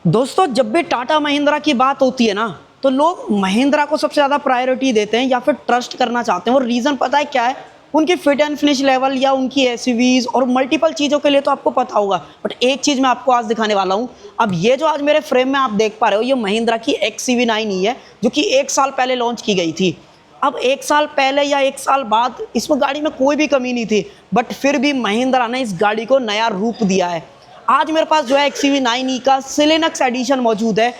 दोस्तों, जब भी टाटा महिंद्रा की बात होती है ना, तो लोग महिंद्रा को सबसे ज़्यादा प्रायोरिटी देते हैं या फिर ट्रस्ट करना चाहते हैं। और रीज़न पता है क्या है? उनकी फिट एंड फिनिश लेवल या उनकी एसयूवीज और मल्टीपल चीज़ों के लिए तो आपको पता होगा। बट एक चीज़ मैं आपको आज दिखाने वाला हूँ। अब ये जो आज मेरे फ्रेम में आप देख पा रहे हो, ये महिंद्रा की XCV9 ही है, जो कि 1 साल पहले लॉन्च की गई थी। अब 1 साल पहले या 1 साल बाद इसमें गाड़ी में कोई भी कमी नहीं थी, बट फिर भी महिंद्रा ने इस गाड़ी को नया रूप दिया है। आज मेरे पास जो है XCV9 का सिलेनक्स एडिशन मौजूद है।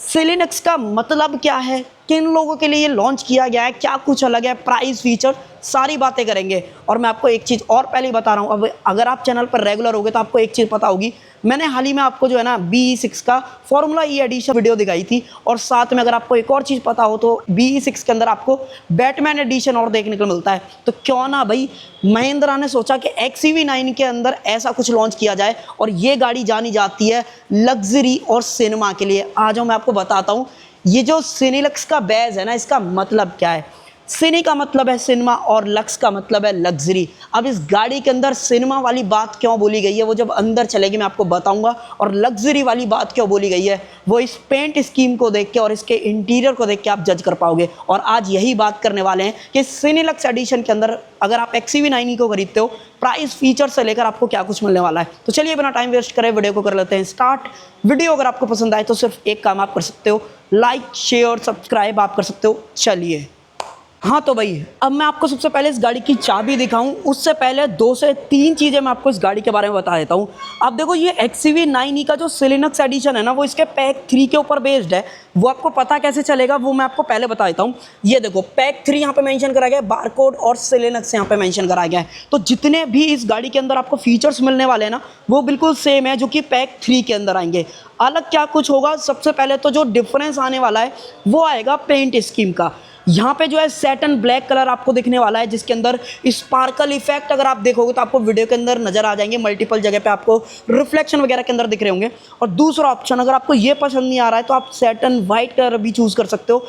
सिलेनक्स का मतलब क्या है, किन लोगों के लिए ये लॉन्च किया गया है, क्या कुछ अलग है, प्राइस फीचर सारी बातें करेंगे। और मैं आपको एक चीज़ और पहले ही बता रहा हूँ, अब अगर आप चैनल पर रेगुलर होगे तो आपको एक चीज़ पता होगी। मैंने हाल ही में आपको जो है ना BE6 का फॉर्मूला ई एडिशन वीडियो दिखाई थी, और साथ में अगर आपको एक और चीज़ पता हो तो BE6 के अंदर आपको बैटमैन एडिशन और देखने को मिलता है। तो क्यों ना भाई महिंद्रा ने सोचा कि XCV9 के अंदर ऐसा कुछ लॉन्च किया जाए। और ये गाड़ी जानी जाती है लग्जरी और सिनेमा के लिए। आज मैं आपको बताता हूँ ये जो सिनेलक्स का बैज है ना, इसका मतलब क्या है। सिने का मतलब है सिनेमा और लक्स का मतलब है लग्जरी। अब इस गाड़ी के अंदर सिनेमा वाली बात क्यों बोली गई है वो जब अंदर चलेगी मैं आपको बताऊंगा, और लग्जरी वाली बात क्यों बोली गई है वो इस पेंट स्कीम को देख के और इसके इंटीरियर को देख के आप जज कर पाओगे। और आज यही बात करने वाले हैं कि सिनेलक्स एडिशन के अंदर अगर आप XCV9 को खरीदते हो, प्राइस फीचर से लेकर आपको क्या कुछ मिलने वाला है। तो चलिए बिना टाइम वेस्ट करें वीडियो को कर लेते हैं स्टार्ट। वीडियो अगर आपको पसंद आए तो सिर्फ एक काम आप कर सकते हो, लाइक शेयर सब्सक्राइब आप कर सकते हो। चलिए हाँ तो भाई, अब मैं आपको सबसे पहले इस गाड़ी की चाबी दिखाऊं उससे पहले 2 से 3 चीज़ें मैं आपको इस गाड़ी के बारे में बता देता हूं। अब देखो, ये XCV9 का जो सिलेनक्स एडिशन है ना, वो इसके पैक 3 के ऊपर बेस्ड है। वो आपको पता कैसे चलेगा वो मैं आपको पहले बता देता हूँ। ये देखो, पैक 3 यहाँ पे मेंशन करा गया है, बारकोड और सिलेनक्स यहाँ पे मेंशन करा गया है। तो जितने भी इस गाड़ी के अंदर आपको फीचर्स मिलने वाले हैं ना, वो बिल्कुल सेम है जो कि पैक 3 के अंदर आएंगे। अलग क्या कुछ होगा, सबसे पहले तो जो डिफरेंस आने वाला है वो आएगा पेंट स्कीम का। यहाँ पे जो है सैटन ब्लैक कलर आपको दिखने वाला है, जिसके अंदर स्पार्कल इफेक्ट अगर आप देखोगे तो आपको वीडियो के अंदर नजर आ जाएंगे। मल्टीपल जगह पे आपको रिफ्लेक्शन वगैरह के अंदर दिख रहे होंगे। और दूसरा ऑप्शन, अगर आपको ये पसंद नहीं आ रहा है तो आप सैटन वाइट कलर भी चूज कर सकते हो।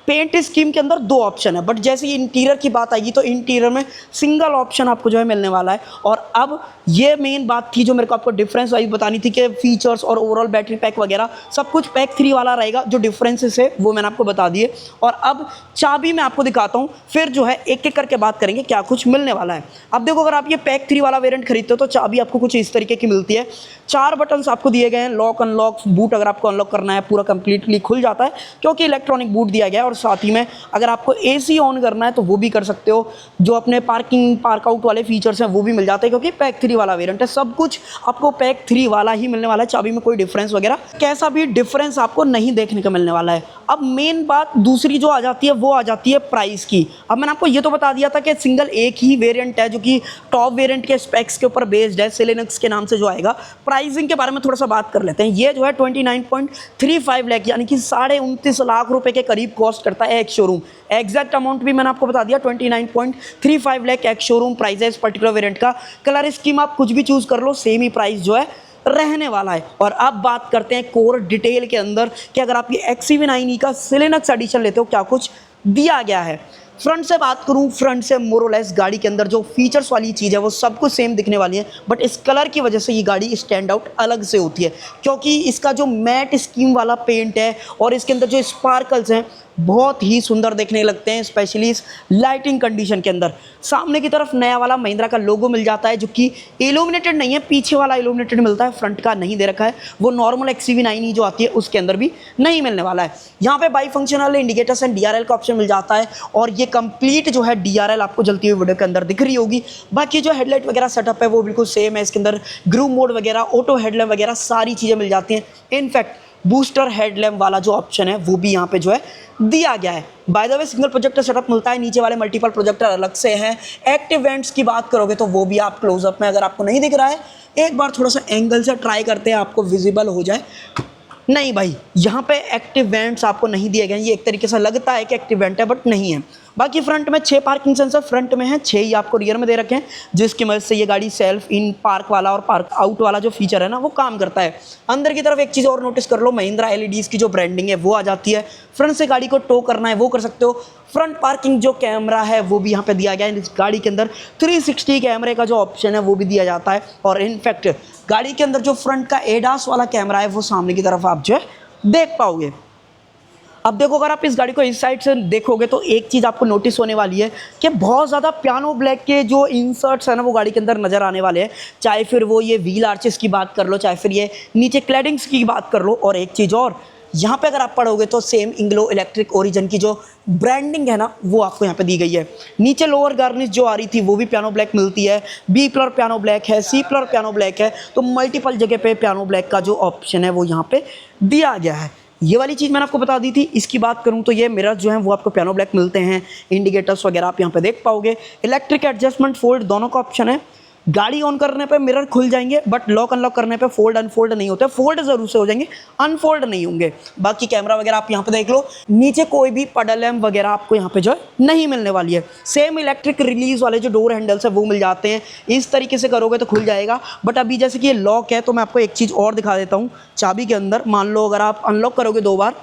पेंट स्कीम के अंदर 2 ऑप्शन है, बट जैसे ही इंटीरियर की बात आएगी तो इंटीरियर में सिंगल ऑप्शन आपको जो है मिलने वाला है। और अब ये मेन बात थी जो मेरे को आपको डिफरेंस वाइज बतानी थी कि फीचर्स और ओवरऑल बैटरी पैक वगैरह सब कुछ पैक 3 वाला रहेगा। जो डिफरेंसेस है वो मैंने आपको बता दिए। और अब चाबी मैं आपको दिखाता हूँ, फिर जो है एक एक करके बात करेंगे क्या कुछ मिलने वाला है। अब देखो, अगर आप ये पैक 3 वाला वेरिएंट खरीदते हो तो चाबी आपको कुछ इस तरीके की मिलती है। 4 बटन्स आपको दिए गए हैं, लॉक अनलॉक बूट अगर आपको अनलॉक करना है पूरा कंप्लीटली खुल जाता है क्योंकि इलेक्ट्रॉनिक बूट दिया गया है। और साथ ही में अगर आपको AC ऑन करना है तो वो भी कर सकते हो। जो अपने पार्किंग पार्क आउट वाले फीचर्स हैं वो भी मिल जाते हैं क्योंकि पैक 3 वाला वेरिएंट है। सब कुछ आपको पैक 3 वाला ही मिलने वाला है। चाबी में कोई डिफरेंस वगैरह कैसा भी डिफरेंस आपको नहीं देखने को मिलने वाला है। अब मेन बात दूसरी जो आ जाती है वो आ जाती है प्राइस की। अब मैंने आपको ये तो बता दिया था कि सिंगल एक ही वेरिएंट है जो कि टॉप वेरिएंट के स्पेक्स के ऊपर बेस्ड है, सिलेनक्स के नाम से जो आएगा। प्राइसिंग के बारे में थोड़ा सा बात कर लेते हैं। ये जो है 29.35 लाख यानी कि 29.5 लाख रुपए के करीब कॉस्ट करता है एक शोरूम। एग्जैक्ट अमाउंट भी मैंने आपको बता दिया, 29.35 लाख एक शोरूम प्राइस है इस पर्टिकुलर वेरिएंट का। कलर स्कीम आप कुछ भी चूज कर लो, सेम ही प्राइस जो है रहने वाला है। और अब बात करते हैं कोर डिटेल के अंदर कि अगर आप ये XCV9 का सिलेनक्स एडिशन लेते हो क्या कुछ दिया गया है। फ्रंट से बात करूं, फ्रंट से मोरलेस गाड़ी के अंदर जो फीचर्स वाली चीज़ है वो सब कुछ सेम दिखने वाली है, बट इस कलर की वजह से ये गाड़ी स्टैंड आउट अलग से होती है क्योंकि इसका जो मैट स्कीम वाला पेंट है और इसके अंदर जो स्पार्कल्स हैं बहुत ही सुंदर देखने लगते हैं, स्पेशली इस लाइटिंग कंडीशन के अंदर। सामने की तरफ नया वाला महिंद्रा का लोगो मिल जाता है जो कि इल्यूमिनेटेड नहीं है, पीछे वाला इल्यूमिनेटेड मिलता है, फ्रंट का नहीं दे रखा है। वो नॉर्मल XCV9 जो आती है उसके अंदर भी नहीं मिलने वाला है। यहाँ पे by functional indicators and DRL का ऑप्शन मिल जाता है और ये कंप्लीट जो है DRL आपको जलती हुई वीडियो के अंदर दिख रही होगी। बाकी जो हेडलाइट वगैरह सेटअप है वो बिल्कुल सेम है। इसके अंदर ग्रूम मोड वगैरह, ऑटो हेडलैम्प वगैरह सारी चीज़ें मिल जाती हैं। इनफैक्ट बूस्टर हेडलैम्प वाला जो ऑप्शन है वो भी यहाँ पे जो है दिया गया है। By the way single projector setup मिलता है, नीचे वाले मल्टीपल प्रोजेक्टर अलग से हैं। एक्टिव वेंट्स की बात करोगे तो वो भी आप क्लोजअप में अगर आपको नहीं दिख रहा है एक बार थोड़ा सा एंगल से ट्राई करते हैं आपको विजिबल हो जाए। नहीं भाई, यहाँ पे एक्टिव वेंट्स आपको नहीं दिए गए। ये एक तरीके से लगता है कि एक्टिव वेंट है बट नहीं है। बाकी फ्रंट में 6 पार्किंग सेंसर फ्रंट में है, 6 ही आपको रियर में दे रखे हैं जिसकी मदद से ये गाड़ी सेल्फ इन पार्क वाला और पार्क आउट वाला जो फीचर है ना वो काम करता है। अंदर की तरफ एक चीज़ और नोटिस कर लो, महिंद्रा LEDs की जो ब्रांडिंग है वो आ जाती है। फ्रंट से गाड़ी को टो करना है वो कर सकते हो। फ्रंट पार्किंग जो कैमरा है वो भी यहाँ पे दिया गया है। इस गाड़ी के अंदर 360 कैमरे का जो ऑप्शन है वो भी दिया जाता है। और इनफैक्ट गाड़ी के अंदर जो फ्रंट का एडास वाला कैमरा है वो सामने की तरफ आप जो है देख पाओगे। अब देखो, अगर आप इस गाड़ी को इस साइड से देखोगे तो एक चीज़ आपको नोटिस होने वाली है कि बहुत ज़्यादा पियानो ब्लैक के जो इंसर्ट्स हैं ना वो गाड़ी के अंदर नज़र आने वाले हैं। चाहे फिर वो ये व्हील आर्चेस की बात कर लो, चाहे फिर ये नीचे क्लैडिंग्स की बात कर लो। और एक चीज़ और, यहाँ पे अगर आप पढ़ोगे तो सेम इंग्लो इलेक्ट्रिक ओरिजिन की जो ब्रांडिंग है ना वो आपको यहाँ पे दी गई है। नीचे लोअर गार्निश जो आ रही थी वो भी पियानो ब्लैक मिलती है, बी प्लर पियानो ब्लैक है, सी प्लर पियानो ब्लैक है। तो मल्टीपल जगह पे पियानो ब्लैक का जो ऑप्शन है वो यहाँ पे दिया गया है। ये वाली चीज़ मैंने आपको बता दी थी। इसकी बात करूँ तो ये मिरर जो हैं वो आपको पियानो ब्लैक मिलते हैं। इंडिकेटर्स वगैरह आप यहाँ पे देख पाओगे। इलेक्ट्रिक एडजस्टमेंट फोल्ड दोनों का ऑप्शन है। गाड़ी ऑन करने पे मिरर खुल जाएंगे, बट लॉक अनलॉक करने पे फोल्ड अनफोल्ड नहीं होते। फोल्ड जरूर से हो जाएंगे, अनफोल्ड नहीं होंगे। बाकी कैमरा वगैरह आप यहाँ पे देख लो। नीचे कोई भी पडल लैम्प वगैरह आपको यहाँ पे जो है नहीं मिलने वाली है। सेम इलेक्ट्रिक रिलीज वाले जो डोर हैंडल्स है वो मिल जाते हैं। इस तरीके से करोगे तो खुल जाएगा। बट अभी जैसे कि ये लॉक है तो मैं आपको एक चीज़ और दिखा देता हूँ। चाबी के अंदर मान लो अगर आप अनलॉक करोगे 2 बार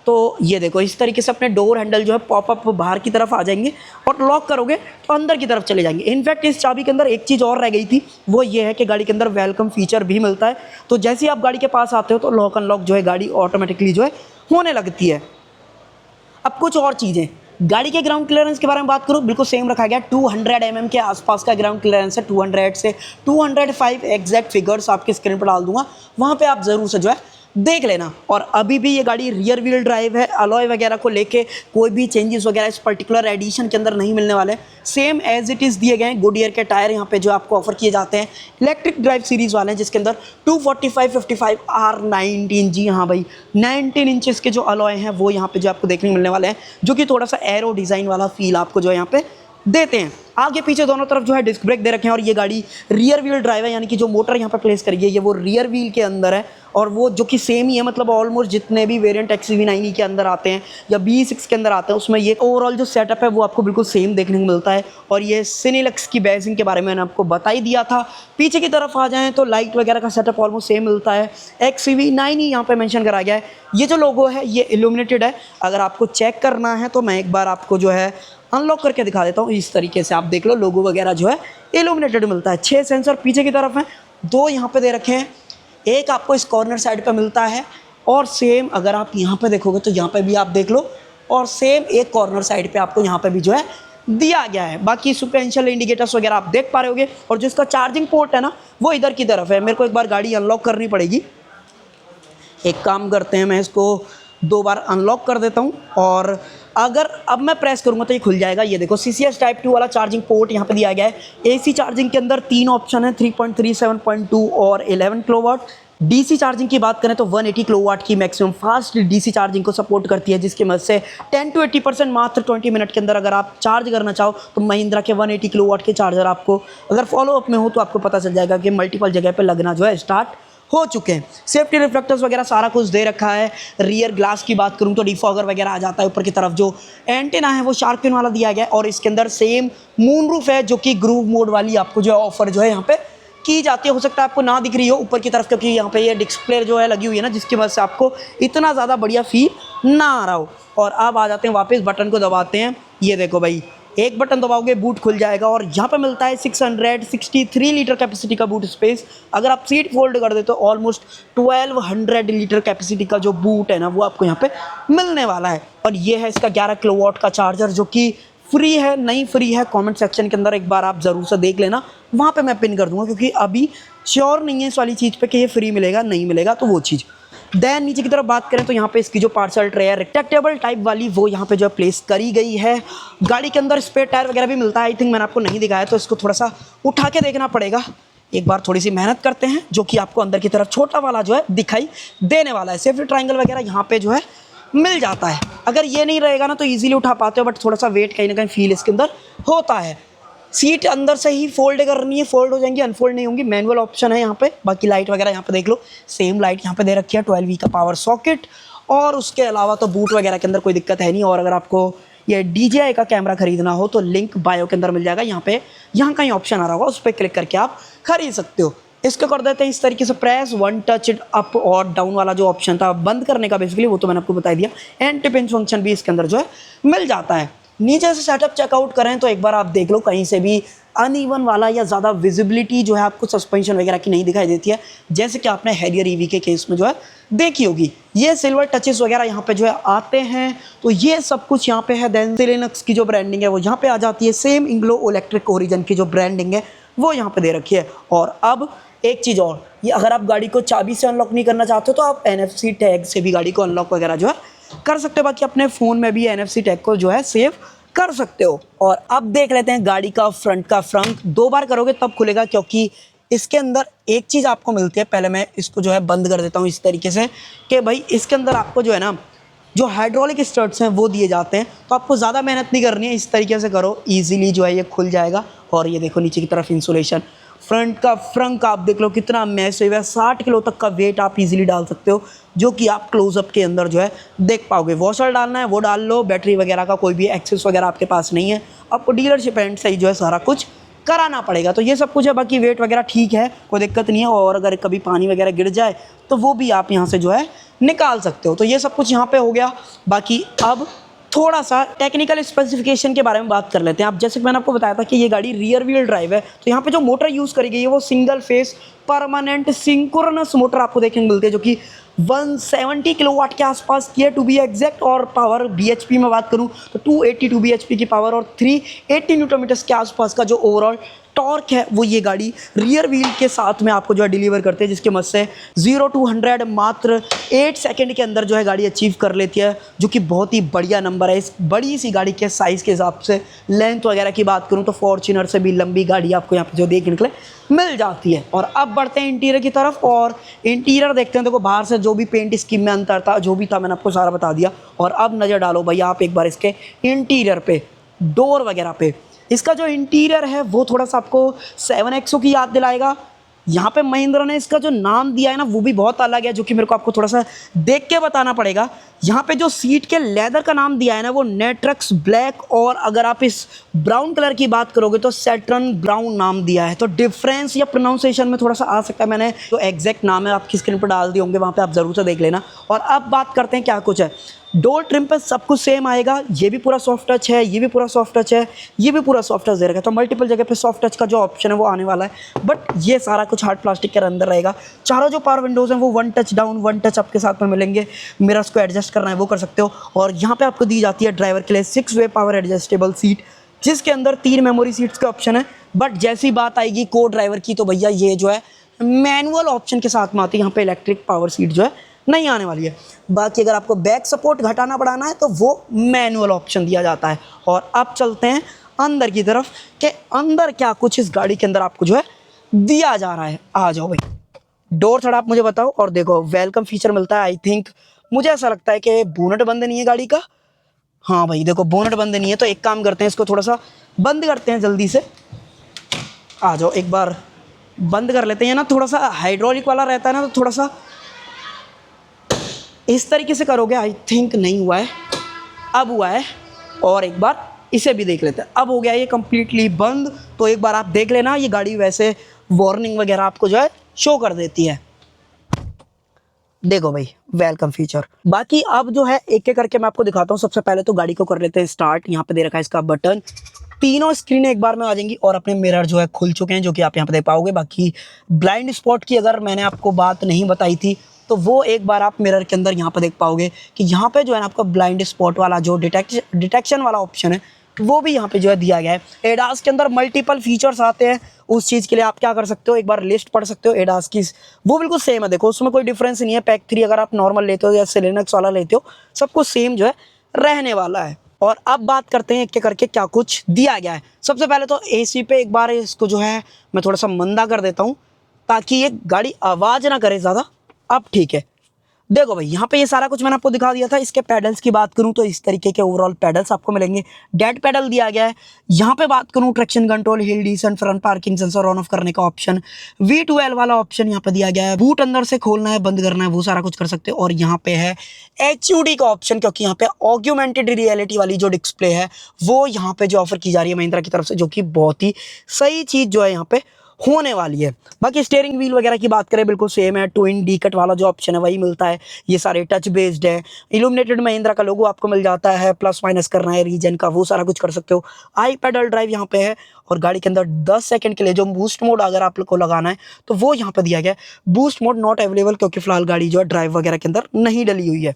तो ये देखो इस तरीके से अपने डोर हैंडल जो है पॉपअप बाहर की तरफ आ जाएंगे, और लॉक करोगे तो अंदर की तरफ चले जाएंगे। इनफैक्ट इस चाबी के अंदर एक चीज़ और रह गई थी, वो ये है कि गाड़ी के अंदर वेलकम फीचर भी मिलता है। तो जैसे ही आप गाड़ी के पास आते हो तो लॉक अनलॉक जो है गाड़ी ऑटोमेटिकली जो है होने लगती है। अब कुछ और चीज़ें, गाड़ी के ग्राउंड क्लियरेंस के बारे में बात करूँ, बिल्कुल सेम रखा गया। 200 mm के आसपास का ग्राउंड क्लियरेंस है। 200 से 205 एग्जैक्ट फिगर्स आपके स्क्रीन पर डाल दूंगा, वहाँ पे आप ज़रूर से जो है देख लेना। और अभी भी ये गाड़ी रियर व्हील ड्राइव है। अलॉय वगैरह को लेके कोई भी चेंजेस वगैरह इस पर्टिकुलर एडिशन के अंदर नहीं मिलने वाले। सेम एज इट इज़ दिए गए हैं। गुडियर के टायर यहाँ पे जो आपको ऑफर किए जाते हैं इलेक्ट्रिक ड्राइव सीरीज़ वाले हैं, जिसके अंदर 245/55 R19, जी हाँ भाई 19 इंचेस के जो अलॉय हैं वो यहाँ पे जो आपको देखने को मिलने वाले हैं, जो कि थोड़ा सा एरो डिज़ाइन वाला फील आपको जो है यहाँ पे देते हैं। आगे पीछे दोनों तरफ जो है डिस्क ब्रेक दे रखे हैं। और ये गाड़ी रियर व्हील ड्राइव है, यानी कि जो मोटर यहाँ पे प्लेस करी है ये वो रियर व्हील के अंदर है, और वो जो कि सेम ही है। मतलब ऑलमोस्ट जितने भी वेरिएंट XUV9 के अंदर आते हैं या B6 के अंदर आते हैं उसमें ये ओवरऑल जो सेटअप है वो आपको बिल्कुल सेम देखने को मिलता है। और ये सिनेलक्स की बेसिंग के बारे में मैंने आपको बता ही दिया था। पीछे की तरफ आ जाएँ तो लाइट वगैरह का सेटअप ऑलमोस्ट सेम मिलता है। XUV9 ही यहाँ पर मैंशन करा गया है। ये जो लोगो है ये इल्यूमिनेटेड है। अगर आपको चेक करना है तो मैं एक बार आपको जो है अनलॉक करके दिखा देता हूँ। इस तरीके से आप देख लो, लोगो वगैरह जो है इल्यूमिनेटेड मिलता है। 6 सेंसर पीछे की तरफ हैं, 2 यहाँ पे दे रखे हैं, एक आपको इस कॉर्नर साइड पे मिलता है। और सेम अगर आप यहाँ पे देखोगे तो यहाँ पे भी आप देख लो, और सेम एक कॉर्नर साइड पे आपको यहाँ पे भी जो है दिया गया है। बाकी सुपरएंशियल इंडिकेटर्स वगैरह आप देख पा रहे होगे। और जो इसका चार्जिंग पोर्ट है ना वो इधर की तरफ है। मेरे को एक बार गाड़ी अनलॉक करनी पड़ेगी। एक काम करते हैं, मैं इसको 2 बार अनलॉक कर देता हूँ, और अगर अब मैं प्रेस करूँगा तो ये खुल जाएगा। ये देखो CCS टाइप 2 वाला चार्जिंग पोर्ट यहाँ पे दिया गया है। AC चार्जिंग के अंदर 3 ऑप्शन है, 3.3, 7.2 और 11 किलोवाट। DC चार्जिंग की बात करें तो 180 किलोवाट की मैक्सिमम फास्ट DC चार्जिंग को सपोर्ट करती है, जिसकी मदद से 10 to 80% मात्र 20 मिनट के अंदर अगर आप चार्ज करना चाहो तो महिंद्रा के 180 किलोवाट के चार्जर आपको अगर फॉलोअप में हो तो आपको पता चल जाएगा कि मल्टीपल जगह पर लगना जो है स्टार्ट हो चुके हैं। सेफ्टी रिफ्लेक्टर्स वगैरह सारा कुछ दे रखा है। रियर ग्लास की बात करूं तो डिफॉगर वगैरह आ जाता है। ऊपर की तरफ जो एंटेना है वो शार्क फिन वाला दिया गया है, और इसके अंदर सेम मून रूफ है, जो कि ग्रूव मोड वाली आपको जो है ऑफर जो है यहाँ पे की जाती है। हो सकता है आपको ना दिख रही हो ऊपर की तरफ, क्योंकि यहाँ पे ये डिस्प्ले जो है लगी हुई है ना, जिसकी वजह से आपको इतना ज़्यादा बढ़िया फील ना आ रहा हो। और अब आ जाते हैं वापस, बटन को दबाते हैं। ये देखो भाई, एक बटन दबाओगे बूट खुल जाएगा, और यहाँ पे मिलता है 663 लीटर कैपेसिटी का बूट स्पेस। अगर आप सीट फोल्ड कर दे तो ऑलमोस्ट 1200 लीटर कैपेसिटी का जो बूट है ना वो आपको यहाँ पे मिलने वाला है। और ये है इसका 11 किलोवाट का चार्जर, जो कि फ्री है नहीं फ्री है कमेंट सेक्शन के अंदर एक बार आप ज़रूर से देख लेना, वहाँ पे मैं पिन कर दूँगा, क्योंकि अभी श्योर नहीं है इस वाली चीज़ पे कि ये फ्री मिलेगा नहीं मिलेगा, तो वो चीज़। देन नीचे की तरफ बात करें तो यहाँ पे इसकी जो पार्सल ट्रे है रेक्टेक्टेबल टाइप वाली, वो यहाँ पे जो है प्लेस करी गई है। गाड़ी के अंदर स्पेयर टायर वगैरह भी मिलता है। आई थिंक मैंने आपको नहीं दिखाया, तो इसको थोड़ा सा उठा के देखना पड़ेगा। एक बार थोड़ी सी मेहनत करते हैं, जो कि आपको अंदर की तरफ छोटा वाला जो है दिखाई देने वाला है। सेफ्टी ट्रायंगल वगैरह यहाँ पे जो है मिल जाता है। अगर ये नहीं रहेगा ना तो ईजिली उठा पाते हो, बट थोड़ा सा वेट कहीं ना कहीं फील इसके अंदर होता है। सीट अंदर से ही फोल्ड करनी है, फोल्ड हो जाएंगी, अनफोल्ड नहीं होंगी। मैनुअल ऑप्शन है यहाँ पे। बाकी लाइट वगैरह यहाँ पे देख लो, सेम लाइट यहाँ पे दे रखी है, 12V का पावर सॉकेट। और उसके अलावा तो बूट वगैरह के अंदर कोई दिक्कत है नहीं। और अगर आपको ये DJI का कैमरा खरीदना हो तो लिंक बायो के अंदर मिल जाएगा। यहाँ कहीं ऑप्शन आ रहा होगा, उस पर क्लिक करके आप खरीद सकते हो। इसको कर देते हैं इस तरीके से प्रेस, 1 टच इट अप और डाउन वाला जो ऑप्शन था बंद करने का बेसिकली, वो तो मैंने आपको बता दिया। एंड टिप इन फंक्शन भी इसके अंदर जो है मिल जाता है। नीचे से सेटअप चेकआउट करें तो एक बार आप देख लो कहीं से भी अनइवन वाला या ज़्यादा विजिबिलिटी जो है आपको सस्पेंशन वगैरह की नहीं दिखाई देती है, जैसे कि आपने हैरियर ईवी के केस में जो है देखी होगी। ये सिल्वर टचेस वगैरह यहाँ पे जो है आते हैं, तो ये सब कुछ यहाँ पे है। देन सिलेनक्स की जो ब्रांडिंग है वो यहाँ पे आ जाती है। सेम इंग्लो इलेक्ट्रिक ओरिजिन की जो ब्रांडिंग है वो यहाँ पे दे रखी है। और अब एक चीज़ और, ये अगर आप गाड़ी को चाबी से अनलॉक नहीं करना चाहते हो तो आप NFC टैग से भी गाड़ी को अनलॉक वगैरह जो है कर सकते हो। बाकी अपने फ़ोन में भी NFC टैग को जो है सेव कर सकते हो। और अब देख लेते हैं गाड़ी का फ्रंट का फ्रंक। 2 बार करोगे तब खुलेगा, क्योंकि इसके अंदर एक चीज़ आपको मिलती है। पहले मैं इसको जो है बंद कर देता हूँ इस तरीके से कि भाई इसके अंदर आपको जो है ना जो हाइड्रोलिक स्टड्स हैं वो दिए जाते हैं, तो आपको ज़्यादा मेहनत नहीं करनी है। इस तरीके से करो, ईजिली जो है ये खुल जाएगा। और ये देखो नीचे की तरफ इंसुलेशन। फ्रंट का फ्रंक आप देख लो कितना मैसिव है, 60 किलो तक का वेट आप इजीली डाल सकते हो, जो कि आप क्लोजअप के अंदर जो है देख पाओगे। वॉशर डालना है वो डाल लो, बैटरी वगैरह का कोई भी एक्सेस वगैरह आपके पास नहीं है, आपको डीलरशिप एंड से ही जो है सारा कुछ कराना पड़ेगा। तो ये सब कुछ है, बाकी वेट वगैरह ठीक है, कोई दिक्कत नहीं है। और अगर कभी पानी वगैरह गिर जाए तो वो भी आप यहाँ से जो है निकाल सकते हो। तो ये सब कुछ यहाँ पे हो गया। बाकी अब थोड़ा सा टेक्निकल स्पेसिफिकेशन के बारे में बात कर लेते हैं। अब जैसे कि मैंने आपको बताया था कि ये गाड़ी रियर व्हील ड्राइव है, तो यहाँ पे जो मोटर यूज़ करी गई है वो single phase permanent synchronous motor आपको देखने को मिलती है, जो कि 170 किलोवाट के आसपास की है टू बी एग्जैक्ट। और पावर BHP में बात करूँ तो 282 BHP की पावर और 380 न्यूटन मीटर्स के आसपास का जो ओवरऑल टॉर्क है वो ये गाड़ी रियर व्हील के साथ में आपको जो है डिलीवर करते हैं, जिसके मदद से 0 to 100 मात्र 8 सेकंड के अंदर जो है गाड़ी अचीव कर लेती है, जो कि बहुत ही बढ़िया नंबर है इस बड़ी सी गाड़ी के साइज़ के हिसाब से। लेंथ वगैरह की बात करूँ तो फॉर्च्यूनर से भी लंबी गाड़ी आपको यहाँ पे जो देखने के लिए मिल जाती है। और अब बढ़ते हैं इंटीरियर की तरफ, और इंटीरियर देखते हैं। देखो बाहर से जो भी पेंट स्कीम में अंतर था, जो भी था मैंने आपको सारा बता दिया। और अब नज़र डालो भैया आप एक बार इसके इंटीरियर पे, डोर वगैरह पे। इसका जो इंटीरियर है वो थोड़ा सा आपको 7XO की याद दिलाएगा। यहाँ पे महिंद्रा ने इसका जो नाम दिया है ना वो भी बहुत अलग है, जो कि मेरे को आपको थोड़ा सा देख के बताना पड़ेगा। यहाँ पे जो सीट के लेदर का नाम दिया है ना वो नेट्रक्स ब्लैक, और अगर आप इस ब्राउन कलर की बात करोगे तो सैटर्न ब्राउन नाम दिया है। तो डिफरेंस या प्रोनाउंसिएशन में थोड़ा सा आ सकता है, मैंने जो एग्जैक्ट नाम है आपकी स्क्रीन पर डाल दिए होंगे, वहाँ पे आप ज़रूर से देख लेना। और अब बात करते हैं क्या कुछ है। डोर ट्रिम पे सब कुछ सेम आएगा, ये भी पूरा सॉफ्ट टच है, ये भी पूरा सॉफ्ट टच है, ये भी पूरा सॉफ्ट टच दे रखा है। तो मल्टीपल जगह पे सॉफ्ट टच का जो ऑप्शन है वो आने वाला है, बट ये सारा कुछ हार्ड प्लास्टिक के अंदर रहेगा। चारों जो पावर विंडोज़ हैं वो 1 टच डाउन 1 टच आपके साथ में मिलेंगे। मिरर्स को एडजस्ट करना है वो कर सकते हो। और यहाँ पे आपको दी जाती है ड्राइवर के लिए 6 वे पावर एडजस्टेबल सीट, जिसके अंदर 3 मेमोरी सीट्स के ऑप्शन है। बट जैसी बात आएगी को ड्राइवर की तो भैया ये जो है मैनुअल ऑप्शन के साथ में आती है, यहाँ पे इलेक्ट्रिक पावर सीट जो है नहीं आने वाली है। बाकी अगर आपको बैक सपोर्ट घटाना बढ़ाना है तो वो मैनुअल ऑप्शन दिया जाता है। और अब चलते हैं अंदर की तरफ कि अंदर क्या कुछ इस गाड़ी के अंदर आपको जो है दिया जा रहा है। आ जाओ भाई, डोर थोड़ा आप मुझे बताओ। और देखो वेलकम फीचर मिलता है। आई थिंक मुझे ऐसा लगता है कि बोनट बंद नहीं है गाड़ी का। हाँ भाई देखो बोनट बंद नहीं है, तो एक काम करते हैं इसको थोड़ा सा बंद करते हैं जल्दी से। आ जाओ एक बार बंद कर लेते हैं ना, थोड़ा सा हाइड्रोलिक वाला रहता है ना, तो थोड़ा सा इस तरीके से करोगे। आई थिंक नहीं हुआ है, अब हुआ है। और एक बार इसे भी देख लेते हैं। अब हो गया ये कम्प्लीटली बंद, तो एक बार आप देख लेना। ये गाड़ी वैसे वार्निंग वगैरह आपको जो है शो कर देती है। देखो भाई वेलकम फीचर। बाकी अब जो है एक एक करके मैं आपको दिखाता हूँ। सबसे पहले तो गाड़ी को कर लेते हैं स्टार्ट। यहाँ पे दे रखा है इसका बटन, तीनों स्क्रीन एक बार में आ जाएंगी और अपने मिरर जो है खुल चुके हैं, जो कि आप यहाँ पे देख पाओगे। बाकी ब्लाइंड स्पॉट की अगर मैंने आपको बात नहीं बताई थी तो वो एक बार आप मिरर के अंदर यहाँ पे देख पाओगे कि यहाँ पे जो है ना आपका ब्लाइंड स्पॉट वाला जो डिटेक्शन वाला ऑप्शन है वो भी यहाँ पे जो है दिया गया है। एडास के अंदर मल्टीपल फीचर्स आते हैं, उस चीज़ के लिए आप क्या कर सकते हो, एक बार लिस्ट पढ़ सकते हो एडास की। वो बिल्कुल सेम है, देखो उसमें कोई डिफरेंस नहीं है। पैक 3 अगर आप नॉर्मल लेते हो या सिलेनक्स वाला लेते हो, सब कुछ सेम जो है रहने वाला है। और अब बात करते हैं एक एक करके क्या कुछ दिया गया है। सबसे पहले तो AC पे एक बार इसको जो है मैं थोड़ा सा मंदा कर देता हूँ ताकि ये गाड़ी आवाज़ ना करे ज़्यादा। अब ठीक है, देखो भाई यहाँ पे ये सारा कुछ मैंने आपको दिखा दिया था। इसके पेडल्स की बात करूँ तो इस तरीके के ओवरऑल पेडल्स आपको मिलेंगे। डेड पेडल दिया गया है। यहाँ पे बात करूँ traction control, hill descent, front parking sensor on off करने का ऑप्शन, V12 वाला ऑप्शन यहाँ पे दिया गया है। बूट अंदर से खोलना है बंद करना है वो सारा कुछ कर सकते हो। और यहाँ पे है HUD का ऑप्शन, क्योंकि यहाँ पे ऑग्यूमेंटेड रियलिटी वाली जो डिस्प्ले है वो यहाँ पे जो ऑफर की जा रही है महिंद्रा की तरफ से, जो कि बहुत ही सही चीज़ जो है यहाँ पे होने वाली है। बाकी स्टीयरिंग व्हील वगैरह की बात करें बिल्कुल सेम है, ट्विन डी कट वाला जो ऑप्शन है वही मिलता है। ये सारे टच बेस्ड है। इल्यूमिनेटेड महिंद्रा का लोगो आपको मिल जाता है, प्लस माइनस करना है रीजन का वो सारा कुछ कर सकते हो। आई पेडल ड्राइव यहाँ पे है और गाड़ी के अंदर 10 सेकंड के लिए जो बूस्ट मोड अगर आप लोग को लगाना है तो वो यहाँ पे दिया गया है। बूस्ट मोड नॉट अवेलेबल क्योंकि फिलहाल गाड़ी जो है ड्राइव वगैरह के अंदर नहीं डली हुई है।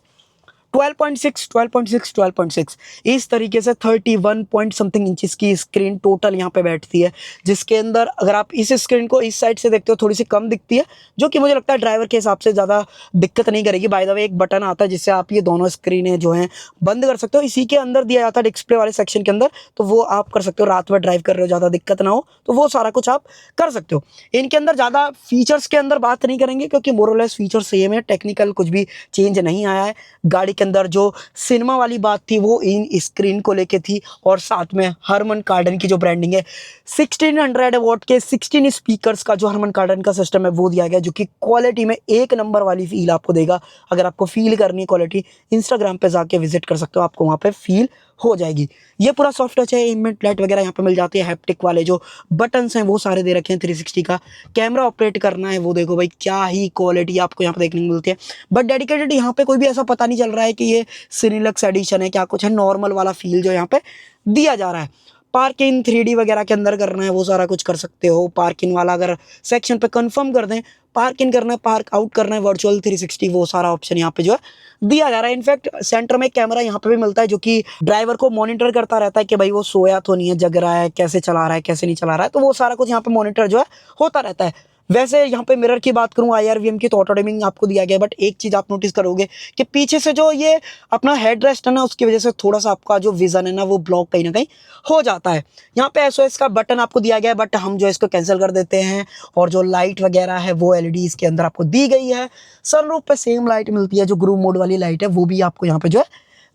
12.6 इस तरीके से 31 पॉइंट समथिंग इंचेस की स्क्रीन टोटल यहाँ पे बैठती है, जिसके अंदर अगर आप इस स्क्रीन को इस साइड से देखते हो थोड़ी सी कम दिखती है, जो कि मुझे लगता है ड्राइवर के हिसाब से ज़्यादा दिक्कत नहीं करेगी। बाय द वे एक बटन आता है जिससे आप ये दोनों स्क्रीनें जो हैं बंद कर सकते हो, इसी के अंदर दिया जाता है डिस्प्ले वाले सेक्शन के अंदर, तो वो आप कर सकते हो। रात में ड्राइव कर रहे हो ज़्यादा दिक्कत ना हो तो वो सारा कुछ आप कर सकते हो। इनके अंदर ज़्यादा फीचर्स के अंदर बात नहीं करेंगे क्योंकि मोरलेस फीचर सेम है, टेक्निकल कुछ भी चेंज नहीं आया है। गाड़ी के अंदर जो सिनेमा वाली बात थी वो इन स्क्रीन को लेके थी, और साथ में हरमन कार्डन की जो ब्रांडिंग है 1600 वॉट के 16 स्पीकर्स का जो हरमन कार्डन का सिस्टम है वो दिया गया, जो कि क्वालिटी में एक नंबर वाली फील आपको देगा। अगर आपको फील करनी है क्वालिटी, इंस्टाग्राम पे जाके विजिट कर सकते हो, आपको वहाँ पे फील हो जाएगी। ये पूरा सॉफ्ट टच है, इमेंट लाइट वगैरह यहाँ पे मिल जाती है। हैप्टिक वाले जो बटन्स हैं वो सारे दे रखे हैं। 360 का कैमरा ऑपरेट करना है वो देखो भाई, क्या ही क्वालिटी आपको यहाँ पे देखने को मिलती है। बट डेडिकेटेड यहाँ पे कोई भी ऐसा पता नहीं चल रहा है कि ये सिनिलक्स एडिशन है, क्या कुछ है। नॉर्मल वाला फील जो यहाँ पे दिया जा रहा है। पार्किंग 3D वगैरह के अंदर करना है वो सारा कुछ कर सकते हो। पार्किंग वाला अगर सेक्शन पे कंफर्म कर दें, पार्क इन करना है, पार्क आउट करना है, वर्चुअल 360 वो सारा ऑप्शन यहाँ पे जो है दिया जा रहा है। इनफैक्ट सेंटर में कैमरा यहाँ पे भी मिलता है जो कि ड्राइवर को मॉनिटर करता रहता है कि भाई वो सोया तो नहीं है, जग रहा है, कैसे चला रहा है, कैसे नहीं चला रहा है, तो वो सारा कुछ यहाँ पे मॉनिटर जो है होता रहता है। वैसे यहाँ पे मिरर की बात करूँ IRVM की तो ऑटो डिमिंग आपको दिया गया है, बट एक चीज़ आप नोटिस करोगे कि पीछे से जो ये अपना हेड रेस्ट है ना, उसकी वजह से थोड़ा सा आपका जो विजन है ना वो ब्लॉक कहीं ना कहीं हो जाता है। यहाँ पे SOS का बटन आपको दिया गया है, बट हम जो इसको कैंसिल कर देते हैं। और जो लाइट वगैरह है वो LED इसके अंदर आपको दी गई है। सनरूफ पे सेम लाइट मिलती है, जो ग्रूव मोड वाली लाइट है वो भी आपको यहाँ पे जो है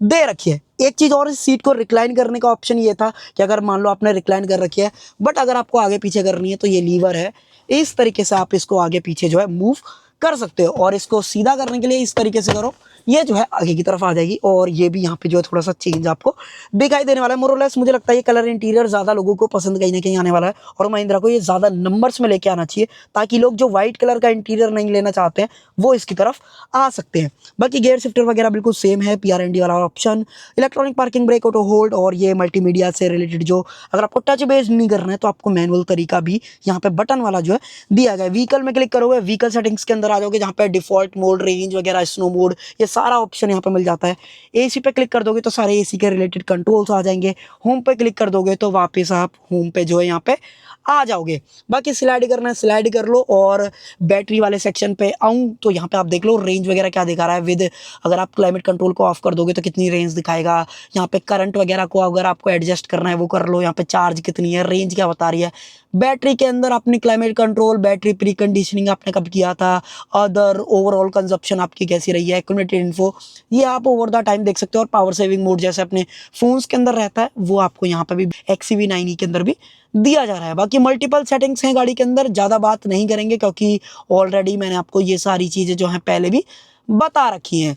दे रखी है। एक चीज़ और, इस सीट को रिक्लाइन करने का ऑप्शन ये था कि अगर मान लो आपने रिक्लाइन कर रखी है, बट अगर आपको आगे पीछे करनी है तो ये लीवर है, इस तरीके से आप इसको आगे पीछे जो है मूव कर सकते हो। और इसको सीधा करने के लिए इस तरीके से करो, ये जो है आगे की तरफ आ जाएगी। और ये भी यहाँ पे जो है थोड़ा सा चेंज आपको दिखाई देने वाला है। मोरलेस मुझे लगता है ये कलर इंटीरियर ज़्यादा लोगों को पसंद कहीं ना कहीं आने वाला है, और महिंद्रा को ये ज़्यादा नंबर्स में लेके आना चाहिए ताकि लोग जो व्हाइट कलर का इंटीरियर नहीं लेना चाहते हैं वो इसकी तरफ आ सकते हैं। बाकी गेयर शिफ्टर वगैरह बिल्कुल सेम है, PRND वाला option, electronic parking brake, auto hold, और ये मल्टीमीडिया से रिलेटेड जो अगर आपको टच बेस्ड नहीं करना है तो आपको मैनुअल तरीका भी यहाँ पे बटन वाला जो है दिया गया है। व्हीकल में क्लिक करोगे, व्हीकल सेटिंग्स के अंदर आ जाओगे, जहाँ पे डिफॉल्ट मोड, रेंज वगैरह, स्नो मोड, ये सारा ऑप्शन यहाँ पे मिल जाता है। AC पे क्लिक कर दोगे तो सारे AC के रिलेटेड कंट्रोल्स आ जाएंगे। होम पे क्लिक कर दोगे तो वापस आप होम पे जो है यहाँ पे आ जाओगे। बाकी स्लाइड करना है स्लाइड कर लो, और बैटरी वाले सेक्शन पे आऊँ तो यहाँ पे आप देख लो रेंज वगैरह क्या दिखा रहा है। विद अगर आप क्लाइमेट कंट्रोल को ऑफ कर दोगे तो कितनी रेंज दिखाएगा। यहाँ पे करंट वगैरह को अगर आपको एडजस्ट करना है वो कर लो। यहाँ पे चार्ज कितनी है, रेंज क्या बता रही है। बैटरी के अंदर अपनी climate control, battery pre conditioning आपने कब किया था, अदर ओवरऑल कंजप्शन आपकी कैसी रही है, एक्यूमुलेटेड इन्फो, ये आप ओवर द टाइम देख सकते हो। और पावर सेविंग मोड जैसे अपने फोन्स के अंदर रहता है वो आपको यहाँ पे भी XCV9E के अंदर भी दिया जा रहा है। बाकी मल्टीपल सेटिंग्स हैं गाड़ी के अंदर, ज़्यादा बात नहीं करेंगे क्योंकि ऑलरेडी मैंने आपको ये सारी चीज़ें जो हैं पहले भी बता रखी हैं।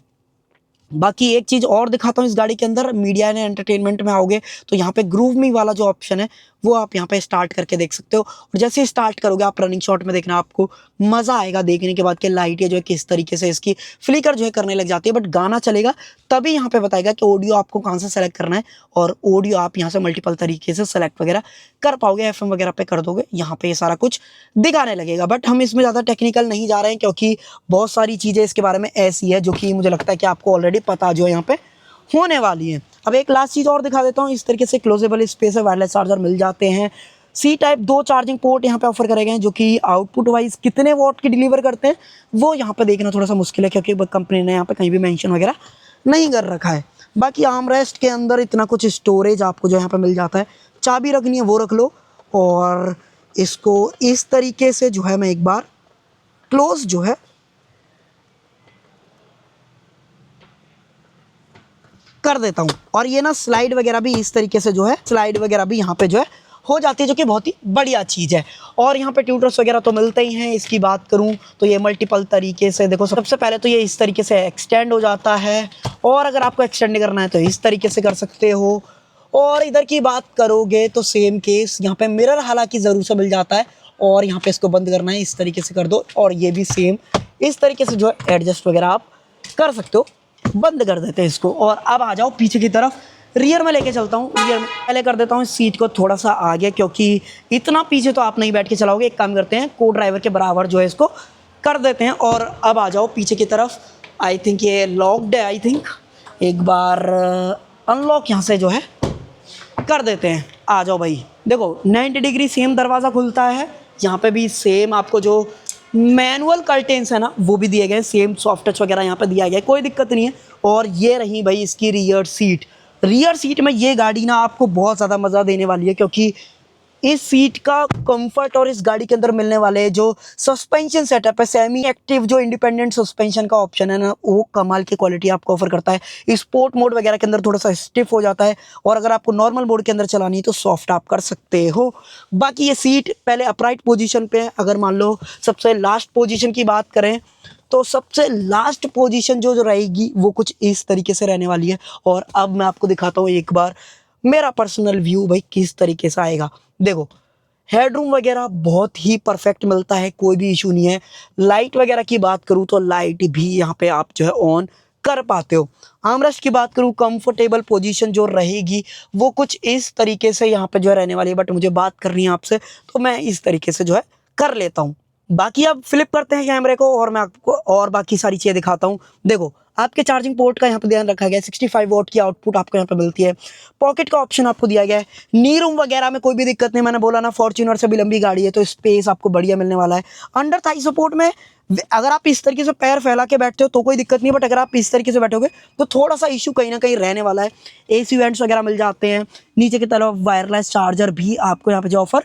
बाकी एक चीज़ और दिखाता हूँ इस गाड़ी के अंदर, मीडिया एंड एंटरटेनमेंट में आओगे तो यहाँ पे ग्रूव मी वाला जो ऑप्शन है वो आप यहाँ पे स्टार्ट करके देख सकते हो। और जैसे ही स्टार्ट करोगे आप रनिंग शॉट में देखना, आपको मज़ा आएगा देखने के बाद कि लाइटें जो है किस तरीके से इसकी फ्लिकर जो है करने लग जाती है। बट गाना चलेगा तभी यहाँ पे बताएगा कि ऑडियो आपको कहाँ से सेलेक्ट करना है, और ऑडियो आप यहाँ से मल्टीपल तरीके से सेलेक्ट वगैरह कर पाओगे। FM वगैरह पे कर दोगे, यहाँ पे ये सारा कुछ दिखाने लगेगा। बट हम इसमें ज़्यादा टेक्निकल नहीं जा रहे हैं क्योंकि बहुत सारी चीज़ें इसके बारे में ऐसी है जो कि मुझे लगता है कि आपको ऑलरेडी पता जो है यहाँ पे होने वाली है। अब एक लास्ट चीज़ और दिखा देता हूँ, इस तरीके से क्लोजेबल स्पेस है, वायरलेस चार्जर मिल जाते हैं। C-टाइप 2 चार्जिंग पोर्ट यहाँ पे ऑफर करे गए हैं जो कि आउटपुट वाइज कितने वॉट की डिलीवर करते हैं वो यहाँ पे देखना थोड़ा सा मुश्किल है क्योंकि कंपनी ने यहाँ पे कहीं भी मेंशन वगैरह नहीं कर रखा है। बाकी आर्मरेस्ट के अंदर इतना कुछ स्टोरेज आपको जो यहाँ पे मिल जाता है। चाबी रखनी है वो रख लो, और इसको इस तरीके से जो है मैं एक बार क्लोज जो है कर देता हूँ। और ये ना स्लाइड वगैरह भी इस तरीके से जो है स्लाइड वगैरह भी यहाँ पे जो है हो जाती है, जो कि बहुत ही बढ़िया चीज़ है। और यहाँ पे ट्यूटर्स वगैरह तो मिलते ही हैं। इसकी बात करूँ तो ये मल्टीपल तरीके से देखो, सबसे पहले तो ये इस तरीके से एक्सटेंड हो जाता है, और अगर आपको एक्सटेंड करना है तो इस तरीके से कर सकते हो। और इधर की बात करोगे तो सेम केस, यहाँ पे मिरर हालांकि ज़रूर से मिल जाता है, और यहाँ पे इसको बंद करना है, इस तरीके से कर दो, और ये भी सेम इस तरीके से जो है एडजस्ट वगैरह आप कर सकते हो। बंद कर देते हैं इसको, और अब आ जाओ पीछे की तरफ। रियर में लेके चलता हूँ। रियर में पहले कर देता हूँ सीट को थोड़ा सा आगे, क्योंकि इतना पीछे तो आप नहीं बैठ के चलाओगे। एक काम करते हैं, को ड्राइवर के बराबर जो है इसको कर देते हैं। और अब आ जाओ पीछे की तरफ। आई थिंक ये लॉक्ड है, आई थिंक एक बार अनलॉक यहाँ से जो है कर देते हैं। आ जाओ भाई, देखो 90 डिग्री सेम दरवाज़ा खुलता है। यहाँ पे भी सेम आपको जो मैनुअल कर्टेन्स है ना वो भी दिए गए, सेम सॉफ्ट टच वगैरह यहाँ पे दिया गया है, कोई दिक्कत नहीं है। और ये रही भाई इसकी रियर सीट। रियर सीट में ये गाड़ी ना आपको बहुत ज़्यादा मज़ा देने वाली है, क्योंकि इस सीट का कंफर्ट और इस गाड़ी के अंदर मिलने वाले जो सस्पेंशन सेटअप है, सेमी एक्टिव जो इंडिपेंडेंट सस्पेंशन का ऑप्शन है ना, वो कमाल की क्वालिटी आपको ऑफर करता है। स्पोर्ट मोड वगैरह के अंदर थोड़ा सा स्टिफ हो जाता है, और अगर आपको नॉर्मल मोड के अंदर चलानी है तो सॉफ्ट आप कर सकते हो। बाकी ये सीट पहले अपराइट पोजीशन पे है। अगर मान लो सबसे लास्ट पोजीशन की बात करें तो सबसे लास्ट पोजीशन जो रहेगी वो कुछ इस तरीके से रहने वाली है। और अब मैं आपको दिखाता हूँ एक बार मेरा पर्सनल व्यू भाई किस तरीके से आएगा। देखो हेडरूम वगैरह बहुत ही परफेक्ट मिलता है, कोई भी इशू नहीं है। लाइट वगैरह की बात करूँ तो लाइट भी यहाँ पे आप जो है ऑन कर पाते हो। आर्मरेस्ट की बात करूँ, कंफर्टेबल पोजीशन जो रहेगी वो कुछ इस तरीके से यहाँ पे जो है रहने वाली है, बट मुझे बात करनी है आपसे तो मैं इस तरीके से जो है कर लेता हूँ। बाकी अब फ्लिप करते हैं कैमरे को और मैं आपको और बाकी सारी चीज़ें दिखाता हूँ। देखो आपके चार्जिंग पोर्ट का यहाँ पे ध्यान रखा गया है, 65 वॉट की आउटपुट आपको यहाँ पे मिलती है। पॉकेट का ऑप्शन आपको दिया गया है। नी रूम वगैरह में कोई भी दिक्कत नहीं, मैंने बोला ना फॉर्च्यूनर से भी लंबी गाड़ी है तो स्पेस आपको बढ़िया मिलने वाला है। अंडर थाई सपोर्ट में अगर आप इस तरीके से पैर फैला के बैठते हो तो कोई दिक्कत नहीं, बट अगर आप इस तरीके से बैठोगे तो थोड़ा सा इशू कहीं ना कहीं रहने वाला है। AC वेंट्स वगैरह मिल जाते हैं। नीचे की तरफ वायरलेस चार्जर भी आपको यहाँ पे जो ऑफर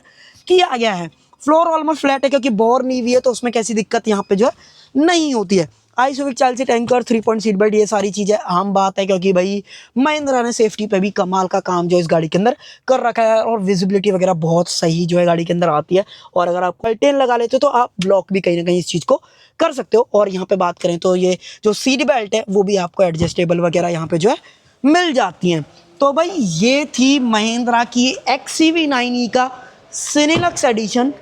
किया गया है। फ्लोर ऑलमोस्ट फ्लैट है, क्योंकि बोर नहीं हुई है तो उसमें कैसी दिक्कत यहाँ पे जो है नहीं होती है। ISOFIX child seat anchor, 3 point seat belt, ये सारी चीज़ें आम बात है, क्योंकि भाई महिंद्रा ने सेफ्टी पे भी कमाल का काम जो इस गाड़ी के अंदर कर रखा है। और विजिबिलिटी वगैरह बहुत सही जो है गाड़ी के अंदर आती है। और अगर आप कर्टेन लगा लेते हो तो आप ब्लॉक भी कहीं ना कहीं इस चीज़ को कर सकते हो। और यहाँ पे बात करें तो ये जो सीट बेल्ट है वो भी आपको एडजस्टेबल वगैरह यहाँ पे जो है मिल जाती हैं। तो भाई ये थी महिंद्रा की XCV9e का Cinelux edition.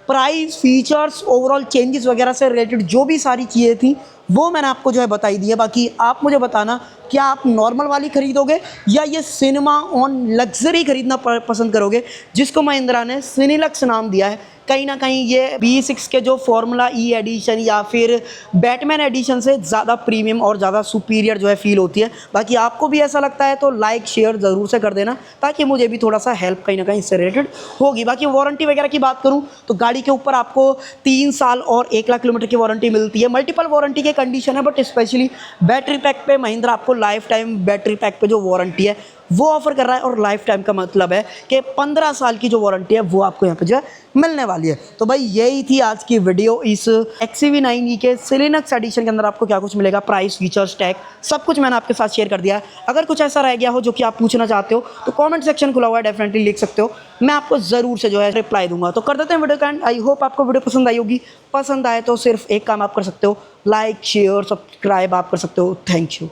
Price, features, overall changes वगैरह से रिलेटेड जो भी सारी चीज़ें थी वो मैंने आपको जो है बताई दी है। बाकी आप मुझे बताना क्या आप नॉर्मल वाली खरीदोगे या ये सिनेमा ऑन लग्जरी खरीदना पसंद करोगे, जिसको महिंद्रा ने सिनेलक्स नाम दिया है। कहीं ना कहीं ये B6 के जो फॉर्मूला E एडिशन या फिर बैटमैन एडिशन से ज़्यादा प्रीमियम और ज़्यादा सुपीरियर जो है फील होती है। बाकी आपको भी ऐसा लगता है तो लाइक शेयर ज़रूर से कर देना, ताकि मुझे भी थोड़ा सा हेल्प कहीं ना कहीं इससे रिलेटेड होगी। बाकी वारंटी वगैरह की बात करूँ तो गाड़ी के ऊपर आपको 3 साल और 1 लाख किलोमीटर की वारंटी मिलती है। मल्टीपल वारंटी के कंडीशन है, बट स्पेशली बैटरी पैक पे महिंद्रा आपको लाइफ टाइम बैटरी पैक पे जो वारंटी है वो ऑफर कर रहा है। और लाइफ टाइम का मतलब है कि 15 साल की जो वारंटी है वो आपको यहाँ पे जो है मिलने वाली है। तो भाई यही थी आज की वीडियो। इस XCV9e के सिनेलक्स एडिशन के अंदर आपको क्या कुछ मिलेगा, प्राइस, फीचर्स, टैग, सब कुछ मैंने आपके साथ शेयर कर दिया है। अगर कुछ ऐसा रह गया हो जो कि आप पूछना चाहते हो तो कमेंट सेक्शन खुला हुआ है, डेफिनेटली लिख सकते हो, मैं आपको ज़रूर से जो है रिप्लाई दूंगा। तो कर देते हैं वीडियो का एंड। आई होप आपको वीडियो पसंद आई होगी। पसंद आए तो सिर्फ एक काम आप कर सकते हो, लाइक शेयर सब्सक्राइब आप कर सकते हो। Thank you.